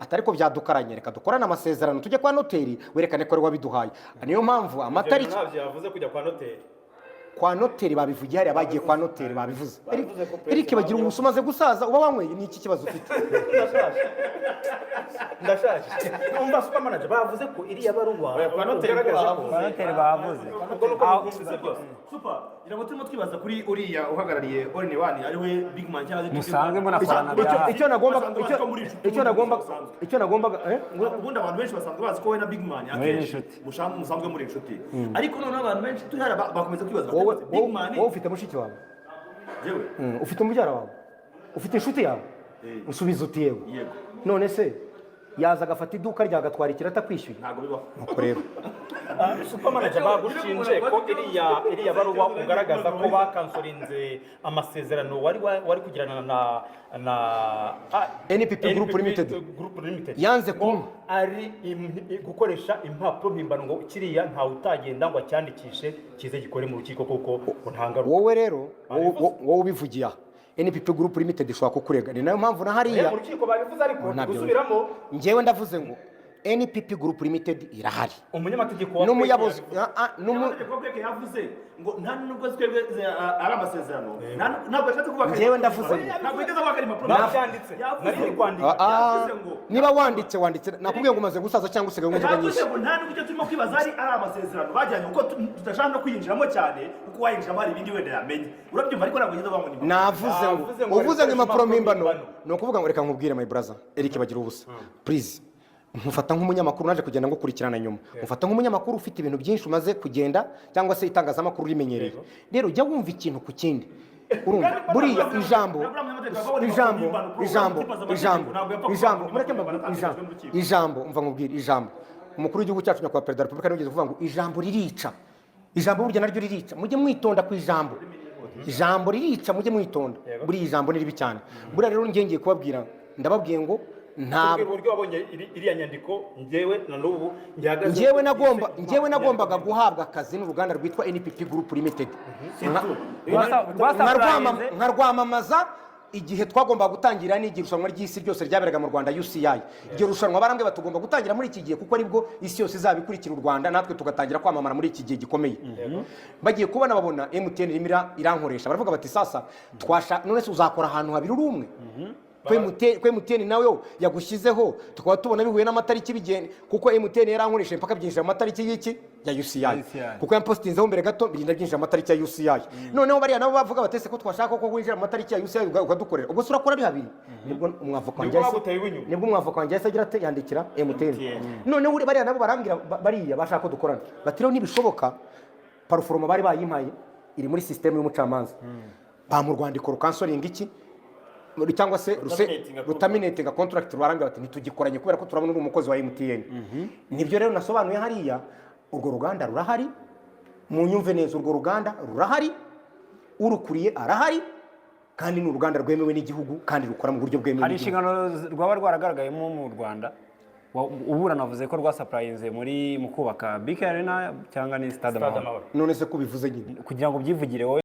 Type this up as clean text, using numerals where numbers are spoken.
atari ko byadukaranye, reka dukorane amasezerano tujye kwa noteri werekane ko ari wabiduhaye. Niyo mpamvu amatariki ntabyo yavuze kujya kwa noteri. Kwa noteri babivugiye, hari abagiye kwa noteri babivuze. Eric bagira ubuso umaze gusaza uba wanyweye, ni iki kibazo ufite? Ndashaje. Umva super manager bavuze ko iriya baruwa kwa noteri bavuze. Super, ira ngo turimo twibaza kuri uriya uhagarariye All One ari we Big Man cyangwa musange munafana icyo nagombaga ubundi abantu benshi basanzwe bazi ko we na Big Man akenshi musanzwe muri inshuti, ariko noneho abantu benshi tuhara bakomeza kwibaza Big Man wowe ufite mushiki wawe, yewe ufite umubyara wawe, ufite inshuti yawe, usubiza uti yewe. None se yaza agafata iduka rya gatwara ikirata kwishyuye? ntago bibaho. Nuko rero super manager bagushinje ko iriya baruwa ugaragaza ko bakansorinze amasezerano wari kugirana na NPP Group Limited yanze kumpa ari gukoresha impapuro mpimbano ngo kiriya ntawe utagenda ngo acyandikishe kize gikore mu rukiko kuko ntangaruka. Wowe rero wowe ubivugiye NPP Group Limited ishobora kukurega. Ni nayo mpamvu na hariya mu rukiko babivuze, ariko gusubiramo njyewe ndavuze ngo NPP Group Limited irahari. Umunyamategeko n'umuyabozi n'umunyamategeko bweke yavuze ngo nta nubwo twebwe ari amasezerano, ntabwo yashatse kuvuga. Njyewe ndavuze ntabwo yigeze avuga ari impapuro byanditse, nari kwandika niba wanditse nakubwiye ngo umaze gusaza cyangwa usigaye wumva nyinshi. Yavuze ngo nta nubwo icyo turimo kwibaza ari amasezerano bajyanye kuko tudashaka no kwinjiramo cyane kuko wayinjiramo hari ibindi wenda yamenye. Urabyumva, ariko ntabwo yigeze avuga ngo navuze ngo uvuze ngo impapuro mpimbano ni ukuvuga ngo reka nkubwire my brother Eric bagira ubusa, please mufata nk'umunyamakuru naje kugenda ngukurikirana nyuma, mufata nk'umunyamakuru ufite ibintu byinshi umaze kugenda cyangwa se itangazamakuru rimenyereye. Rero jya wumva ikintu ku kindi, urumva buriya ijambo mva nkubwire ijambo. Umukuru w'igihugu cyacu nyakubahwa perezida wa repubulika yigeze kuvuga ngo ijambo ririca, ijambo burya naryo ririca, mujye mwitonda ku ijambo. Ijambo ririca, mujye mwitonda, buriya ijambo ni ribi cyane. Buriya rero ngiye kubabwira, ndababwiye ngo ntabwo uburyo wabonye iriya nyandiko njyewe na n'ubu njyewe nagombaga guhabwa akazi n'uruganda rwitwa NPP Group Limited nkarwamamaza igihe twagombaga gutangira n'igihe irushanwa ry'isi ryose ryaberaga mu Rwanda UCI. Iryo rushanwa barambwe batugomba gutangira muri iki gihe kuko aribwo isi yose izabikurikira u Rwanda, natwe tugatangira kwamamara muri iki gihe gikomeye. Bagiye kubona babona MTN irankoresha, baravuga bati sasa none se uzakora ahantu habiri uri umwe? Kwe MTN nawe yagushyizeho tukaba tubona bihuye n'amatariki bigenda, kuko MTN yarankoresha mpaka byinjira mu matariki y'iki ya UCI, kuko yampostinzeho mbere gato birinda byinjira mu matariki ya UCI. Noneho bariya nabo bavuga batese ko twashaka ko winjira mu matariki ya UCI ukadukorera, ubwo surakora bihabiri. Nibwo umwavoka wanjye yahise agira ate yandikira MTN. Noneho bariya nabo barambwira bariya bashaka ko dukorana, bati rero nibishoboka paruforoma bari bayimpaye iri muri system y'umucamanza, mu rwandiko rukansoringa iki cyangwa se rutaminating contract, barambwira bati ntitugikoranye kubera ko turabona uri umukozi wa MTN. Nibyo rero nasobanuye hariya, urwo ruganda rurahari, mu nyumve neza urwo ruganda rurahari, urukuriye arahari, kandi ni uruganda rwemewe n'igihugu kandi rukora mu buryo bwemewe. Hari inshingano rwaba rwaragaragayemo mu Rwanda, ubura navuze ko rwasapurayinze mu kubaka BK Arena cyangwa ni Stade Amahoro. None se ko bivuze nyine kugira ngo byivugire wowe